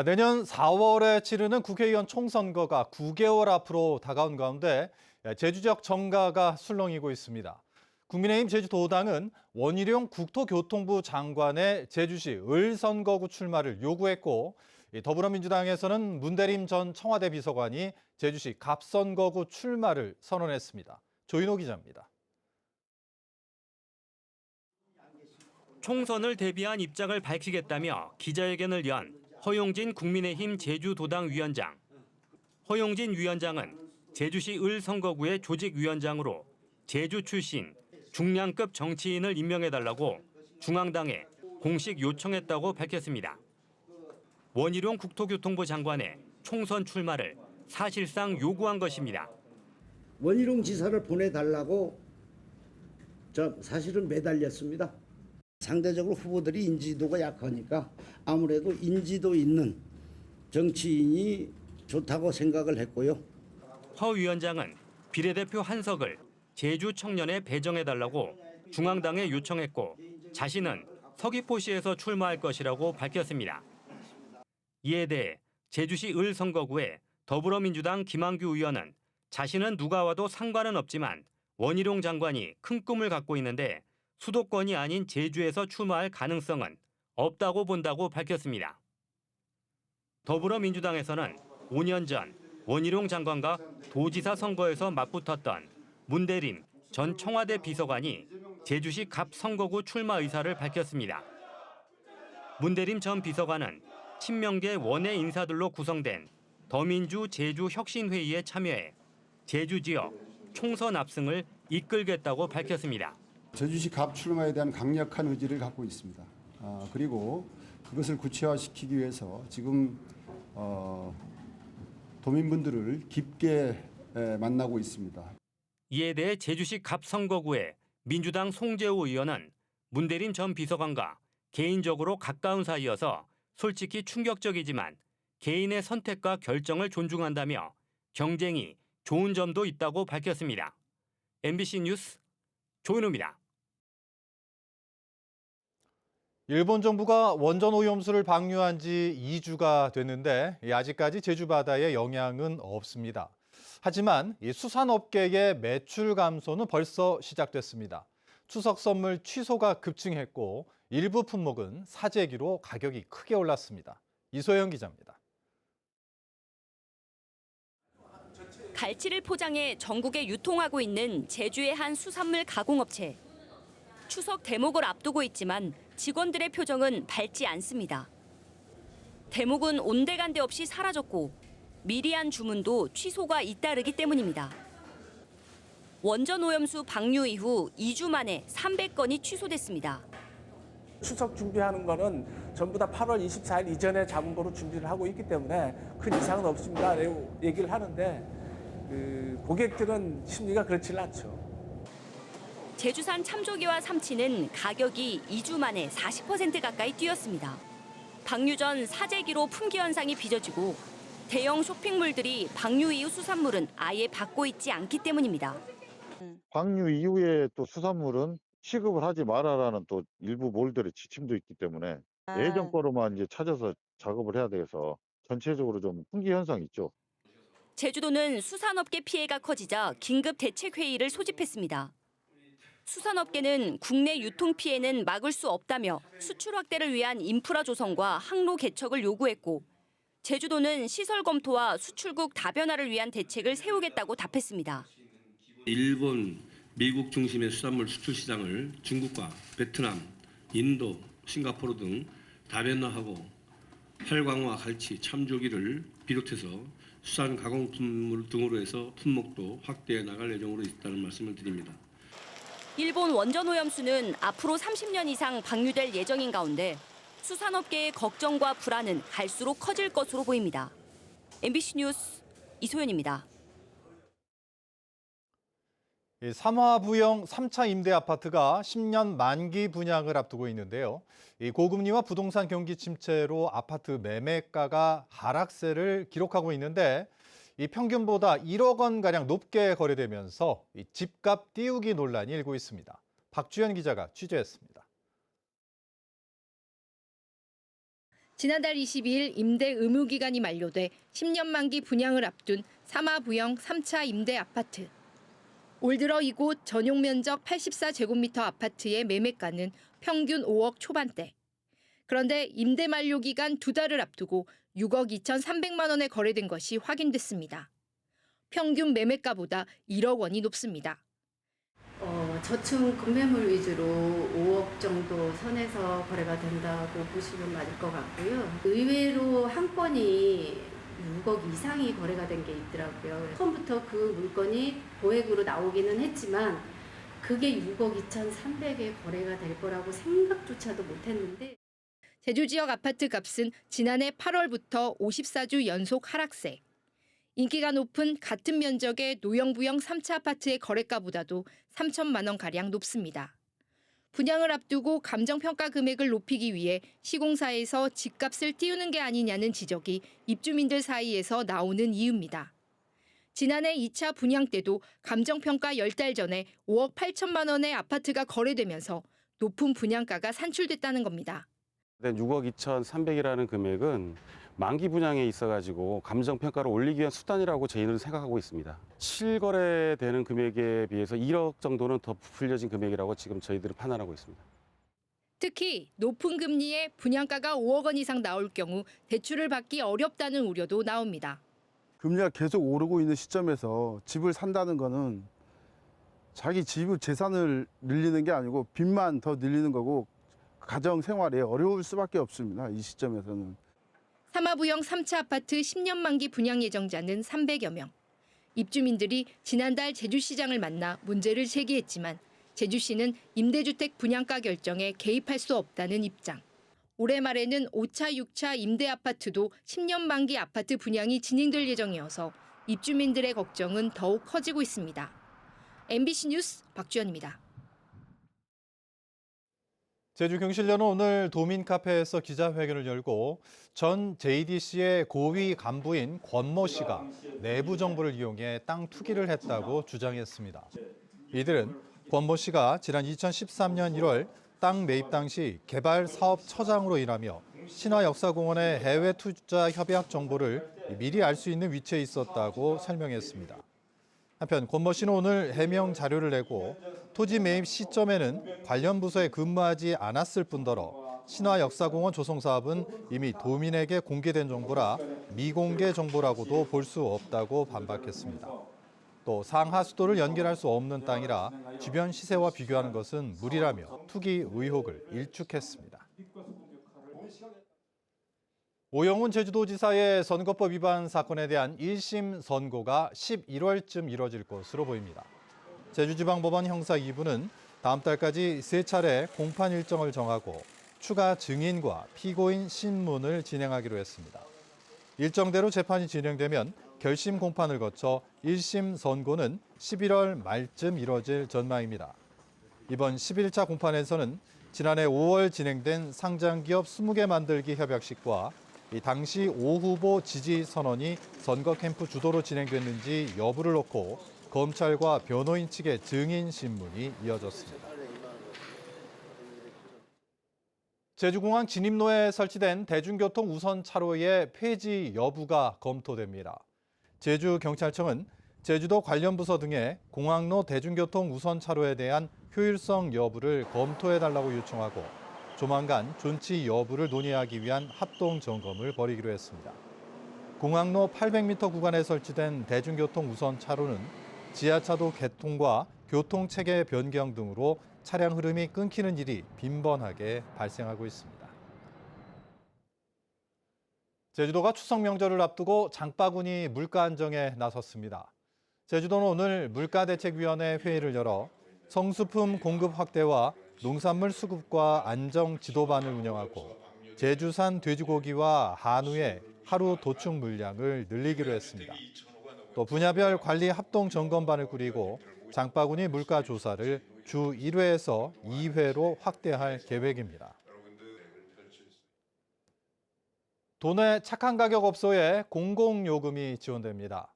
내년 4월에 치르는 국회의원 총선거가 9개월 앞으로 다가온 가운데 제주 지역 정가가 술렁이고 있습니다. 국민의힘 제주도당은 원희룡 국토교통부 장관의 제주시 을선거구 출마를 요구했고, 더불어민주당에서는 문대림 전 청와대 비서관이 제주시 갑선거구 출마를 선언했습니다. 조인호 기자입니다. 총선을 대비한 입장을 밝히겠다며 기자회견을 연 허용진 국민의힘 제주도당 위원장. 허용진 위원장은 제주시 을선거구의 조직위원장으로 제주 출신 중량급 정치인을 임명해달라고 중앙당에 공식 요청했다고 밝혔습니다. 원희룡 국토교통부 장관의 총선 출마를 사실상 요구한 것입니다. 원희룡 지사를 보내달라고 사실은 매달렸습니다. 상대적으로 후보들이 인지도가 약하니까 아무래도 인지도 있는 정치인이 좋다고 생각을 했고요. 허 위원장은 비례대표 한석을 제주 청년에 배정해달라고 중앙당에 요청했고, 자신은 서귀포시에서 출마할 것이라고 밝혔습니다. 이에 대해 제주시 을선거구의 더불어민주당 김한규 의원은 자신은 누가 와도 상관은 없지만 원희룡 장관이 큰 꿈을 갖고 있는데 수도권이 아닌 제주에서 출마할 가능성은 없다고 본다고 밝혔습니다. 더불어민주당에서는 5년 전 원희룡 장관과 도지사 선거에서 맞붙었던 문대림 전 청와대 비서관이 제주시 갑선거구 출마 의사를 밝혔습니다. 문대림 전 비서관은 친명계 원외 인사들로 구성된 더민주 제주혁신회의에 참여해 제주 지역 총선 압승을 이끌겠다고 밝혔습니다. 제주시 갑 출마에 대한 강력한 의지를 갖고 있습니다. 그리고 그것을 구체화시키기 위해서 지금 도민분들을 깊게 만나고 있습니다. 이에 대해 제주시 갑선거구의 민주당 송재호 의원은 문대림 전 비서관과 개인적으로 가까운 사이여서 솔직히 충격적이지만 개인의 선택과 결정을 존중한다며 경쟁이 좋은 점도 있다고 밝혔습니다. MBC 뉴스 조인호입니다. 일본 정부가 원전 오염수를 방류한 지 2주가 됐는데 아직까지 제주 바다에 영향은 없습니다. 하지만 이 수산업계의 매출 감소는 벌써 시작됐습니다. 추석 선물 취소가 급증했고 일부 품목은 사재기로 가격이 크게 올랐습니다. 이소영 기자입니다. 갈치를 포장해 전국에 유통하고 있는 제주의 한 수산물 가공업체. 추석 대목을 앞두고 있지만 직원들의 표정은 밝지 않습니다. 대목은 온데간데 없이 사라졌고 미리 한 주문도 취소가 잇따르기 때문입니다. 원전 오염수 방류 이후 2주 만에 300건이 취소됐습니다. 추석 준비하는 거는 전부 다 8월 24일 이전에 잡은 거로 준비를 하고 있기 때문에 큰 이상은 없습니다. 얘기를 하는데 고객들은 심리가 그렇지 않죠. 제주산 참조기와 삼치는 가격이 2주 만에 40% 가까이 뛰었습니다. 방류 전 사재기로 품귀 현상이 빚어지고 대형 쇼핑몰들이 방류 이후 수산물은 아예 받고 있지 않기 때문입니다. 방류 이후에 또 수산물은 취급을 하지 말아라는 또 일부 몰들의 지침도 있기 때문에 예전 거로만 이제 찾아서 작업을 해야 돼서 전체적으로 좀 품귀 현상이 있죠. 제주도는 수산업계 피해가 커지자 긴급 대책회의를 소집했습니다. 수산업계는 국내 유통 피해는 막을 수 없다며 수출 확대를 위한 인프라 조성과 항로 개척을 요구했고, 제주도는 시설 검토와 수출국 다변화를 위한 대책을 세우겠다고 답했습니다. 일본, 미국 중심의 수산물 수출 시장을 중국과 베트남, 인도, 싱가포르 등 다변화하고 활광화, 갈치, 참조기를 비롯해서 수산 가공품물 등으로 해서 품목도 확대해 나갈 예정으로 있다는 말씀을 드립니다. 일본 원전 오염수는 앞으로 30년 이상 방류될 예정인 가운데 수산업계의 걱정과 불안은 갈수록 커질 것으로 보입니다. MBC 뉴스 이소연입니다. 삼화부영 3차 임대 아파트가 10년 만기 분양을 앞두고 있는데요. 고금리와 부동산 경기 침체로 아파트 매매가가 하락세를 기록하고 있는데 평균보다 1억 원가량 높게 거래되면서 집값 띄우기 논란이 일고 있습니다. 박주연 기자가 취재했습니다. 지난달 22일 임대 의무 기간이 만료돼 10년 만기 분양을 앞둔 사마부영 3차 임대 아파트. 올 들어 이곳 전용 면적 84제곱미터 아파트의 매매가는 평균 5억 초반대. 그런데 임대 만료 기간 2달을 앞두고 6억 2,300만 원에 거래된 것이 확인됐습니다. 평균 매매가보다 1억 원이 높습니다. 저층 급매물 위주로 5억 정도 선에서 거래가 된다고 보시면 맞을 것 같고요. 의외로 한 건이 6억 이상이 거래가 된 게 있더라고요. 처음부터 그 물건이 보액으로 나오기는 했지만 그게 6억 2,300에 거래가 될 거라고 생각조차도 못했는데. 제주 지역 아파트 값은 지난해 8월부터 54주 연속 하락세. 인기가 높은 같은 면적의 노영부영 3차 아파트의 거래가보다도 3천만 원가량 높습니다. 분양을 앞두고 감정평가 금액을 높이기 위해 시공사에서 집값을 띄우는 게 아니냐는 지적이 입주민들 사이에서 나오는 이유입니다. 지난해 2차 분양 때도 감정평가 10달 전에 5억 8천만 원의 아파트가 거래되면서 높은 분양가가 산출됐다는 겁니다. 6억 2,300이라는 금액은 만기 분양에 있어가지고 감정평가를 올리기 위한 수단이라고 저희는 생각하고 있습니다. 실거래되는 금액에 비해서 1억 정도는 더 부풀려진 금액이라고 지금 저희들은 판단하고 있습니다. 특히 높은 금리에 분양가가 5억 원 이상 나올 경우 대출을 받기 어렵다는 우려도 나옵니다. 금리가 계속 오르고 있는 시점에서 집을 산다는 거는 자기 집을 재산을 늘리는 게 아니고 빚만 더 늘리는 거고 가정 생활에 어려울 수밖에 없습니다. 이 시점에서는. 사마부영 3차 아파트 10년 만기 분양 예정자는 300여 명. 입주민들이 지난달 제주시장을 만나 문제를 제기했지만 제주시는 임대주택 분양가 결정에 개입할 수 없다는 입장. 올해 말에는 5차, 6차 임대 아파트도 10년 만기 아파트 분양이 진행될 예정이어서 입주민들의 걱정은 더욱 커지고 있습니다. MBC 뉴스 박주연입니다. 제주경실련은 오늘 도민카페에서 기자회견을 열고 전 JDC의 고위 간부인 권모 씨가 내부 정보를 이용해 땅 투기를 했다고 주장했습니다. 이들은 권모 씨가 지난 2013년 1월 땅 매입 당시 개발사업처장으로 일하며 신화역사공원의 해외 투자 협약 정보를 미리 알 수 있는 위치에 있었다고 설명했습니다. 한편 권모 씨는 오늘 해명 자료를 내고 토지 매입 시점에는 관련 부서에 근무하지 않았을 뿐더러 신화역사공원 조성 사업은 이미 도민에게 공개된 정보라 미공개 정보라고도 볼 수 없다고 반박했습니다. 또 상하수도를 연결할 수 없는 땅이라 주변 시세와 비교하는 것은 무리라며 투기 의혹을 일축했습니다. 오영훈 제주도지사의 선거법 위반 사건에 대한 1심 선고가 11월쯤 이뤄질 것으로 보입니다. 제주지방법원 형사 2부는 다음 달까지 3차례 공판 일정을 정하고 추가 증인과 피고인 신문을 진행하기로 했습니다. 일정대로 재판이 진행되면 결심 공판을 거쳐 1심 선고는 11월 말쯤 이뤄질 전망입니다. 이번 11차 공판에서는 지난해 5월 진행된 상장기업 20개 만들기 협약식과 이 당시 오 후보 지지 선언이 선거 캠프 주도로 진행됐는지 여부를 놓고 검찰과 변호인 측의 증인 신문이 이어졌습니다. 제주공항 진입로에 설치된 대중교통 우선 차로의 폐지 여부가 검토됩니다. 제주경찰청은 제주도 관련 부서 등에 공항로 대중교통 우선 차로에 대한 효율성 여부를 검토해달라고 요청하고 조만간 존치 여부를 논의하기 위한 합동 점검을 벌이기로 했습니다. 공항로 800m 구간에 설치된 대중교통 우선 차로는 지하차도 개통과 교통체계 변경 등으로 차량 흐름이 끊기는 일이 빈번하게 발생하고 있습니다. 제주도가 추석 명절을 앞두고 장바구니 물가 안정에 나섰습니다. 제주도는 오늘 물가대책위원회 회의를 열어 성수품 공급 확대와 농산물 수급과 안정 지도반을 운영하고 제주산 돼지고기와 한우의 하루 도축 물량을 늘리기로 했습니다. 또 분야별 관리 합동 점검반을 꾸리고 장바구니 물가 조사를 주 1회에서 2회로 확대할 계획입니다. 도내 착한 가격 업소에 공공요금이 지원됩니다.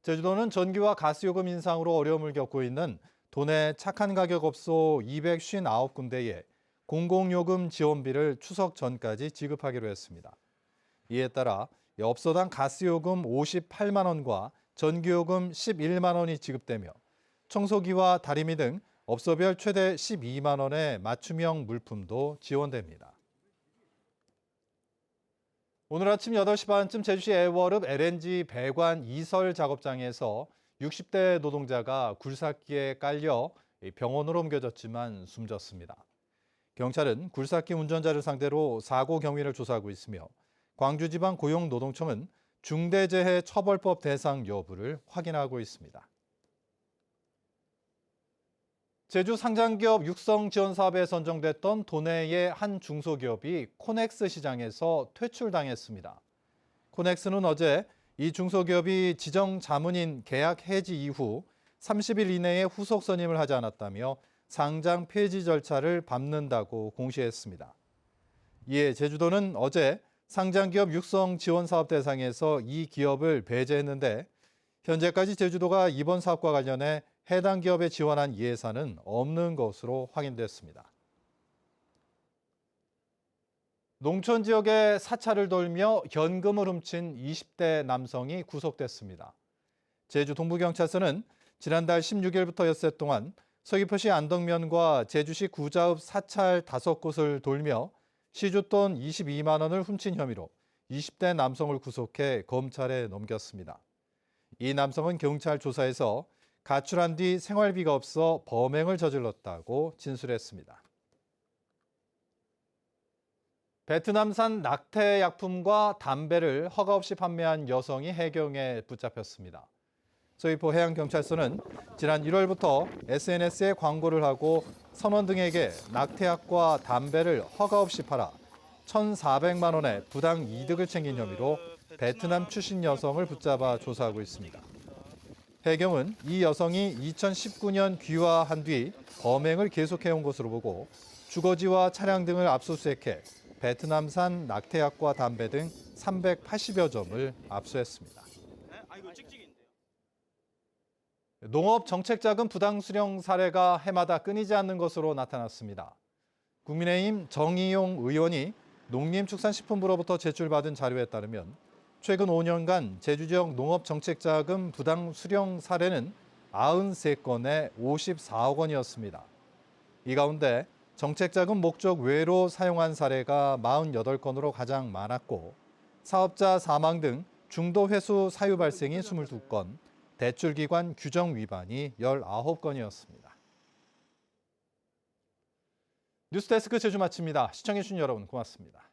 제주도는 전기와 가스요금 인상으로 어려움을 겪고 있는 도내 착한 가격 업소 259군데에 공공요금 지원비를 추석 전까지 지급하기로 했습니다. 이에 따라 업소당 가스요금 58만 원과 전기요금 11만 원이 지급되며 청소기와 다리미 등 업소별 최대 12만 원의 맞춤형 물품도 지원됩니다. 오늘 아침 8시 반쯤 제주시 애월읍 LNG 배관 이설 작업장에서 60대 노동자가 굴삭기에 깔려 병원으로 옮겨졌지만 숨졌습니다. 경찰은 굴삭기 운전자를 상대로 사고 경위를 조사하고 있으며 광주지방고용노동청은 중대재해처벌법 대상 여부를 확인하고 있습니다. 제주 상장기업 육성 지원 사업에 선정됐던 도내의 한 중소기업이 코넥스 시장에서 퇴출당했습니다. 코넥스는 어제 이 중소기업이 지정 자문인 계약 해지 이후 30일 이내에 후속 선임을 하지 않았다며 상장 폐지 절차를 밟는다고 공시했습니다. 이에 제주도는 어제 상장기업 육성 지원 사업 대상에서 이 기업을 배제했는데 현재까지 제주도가 이번 사업과 관련해 해당 기업에 지원한 예산은 없는 것으로 확인됐습니다. 농촌 지역에 사찰을 돌며 현금을 훔친 20대 남성이 구속됐습니다. 제주 동부경찰서는 지난달 16일부터 엿새 동안 서귀포시 안덕면과 제주시 구자읍 사찰 5곳을 돌며 시주돈 22만 원을 훔친 혐의로 20대 남성을 구속해 검찰에 넘겼습니다. 이 남성은 경찰 조사에서 가출한 뒤 생활비가 없어 범행을 저질렀다고 진술했습니다. 베트남산 낙태약품과 담배를 허가 없이 판매한 여성이 해경에 붙잡혔습니다. 서귀포 해양경찰서는 지난 1월부터 SNS에 광고를 하고 선원 등에게 낙태약과 담배를 허가 없이 팔아 1,400만 원의 부당 이득을 챙긴 혐의로 베트남 출신 여성을 붙잡아 조사하고 있습니다. 해경은 이 여성이 2019년 귀화한 뒤 범행을 계속해온 것으로 보고 주거지와 차량 등을 압수수색해 베트남산 낙태약과 담배 등 380여 점을 압수했습니다. 농업 정책자금 부당 수령 사례가 해마다 끊이지 않는 것으로 나타났습니다. 국민의힘 정의용 의원이 농림축산식품부로부터 제출받은 자료에 따르면 최근 5년간 제주 지역 농업 정책자금 부당 수령 사례는 93건에 54억 원이었습니다. 이 가운데 정책자금 목적 외로 사용한 사례가 48건으로 가장 많았고 사업자 사망 등 중도 회수 사유 발생이 22건, 대출기관 규정 위반이 19건이었습니다. 뉴스데스크 제주 마칩니다. 시청해주신 여러분 고맙습니다.